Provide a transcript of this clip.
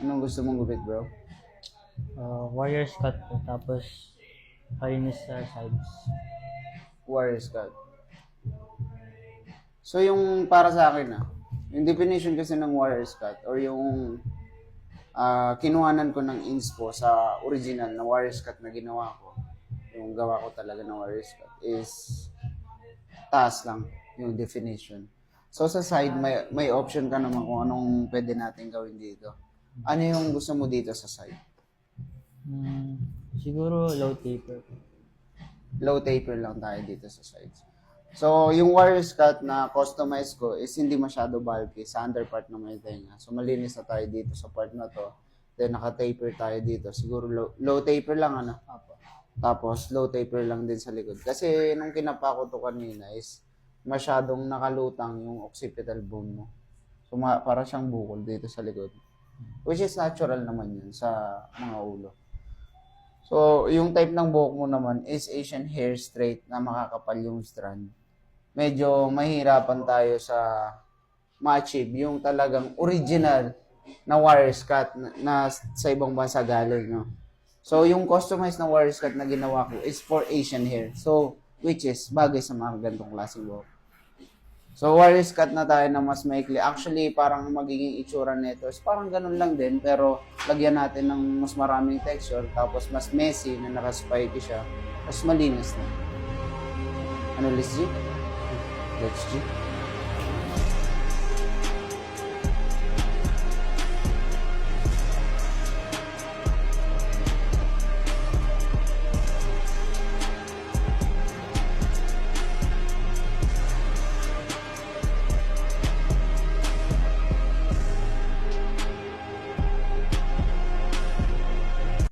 Anong gusto mong gupit, bro? Warriors cut po, tapos palinis sa sides. Warriors cut. So, yung para sa akin yung definition kasi ng warriors cut or yung kinuhanan ko ng inspo sa original na warriors cut na ginawa ko, yung gawa ko talaga ng warriors cut is taas lang yung definition. So, sa side, may option ka naman kung anong pwede natin gawin dito. Ano yung gusto mo dito sa side? Siguro low taper. Low taper lang tayo dito sa sides. So, yung warriors cut na customize ko is hindi masyado bulky sa underpart ng may tenga. So, malinis na tayo dito sa part na to. Then, naka-taper tayo dito. Siguro low taper lang, Tapos, low taper lang din sa likod. Kasi, nung kinapa ko to kanina is masyadong nakalutang yung occipital bone mo. So, para siyang bukol dito sa likod. Which is natural naman yun sa mga ulo. So, yung type ng buhok mo naman is Asian hair straight na makakapal yung strand. Medyo mahirapan tayo sa ma-achieve yung talagang original na warriors cut na sa ibang bansa galing, no? So, yung customized na warriors cut na ginawa ko is for Asian hair. So, which is bagay sa mga ganitong klaseng buhok. So, warriors cut na tayo na mas maikli. Actually, parang magiging itsura nito is parang ganun lang din, pero lagyan natin ng mas maraming texture, tapos mas messy na naka-spiky siya, mas malinis na. Ano, Liz G? Let's G?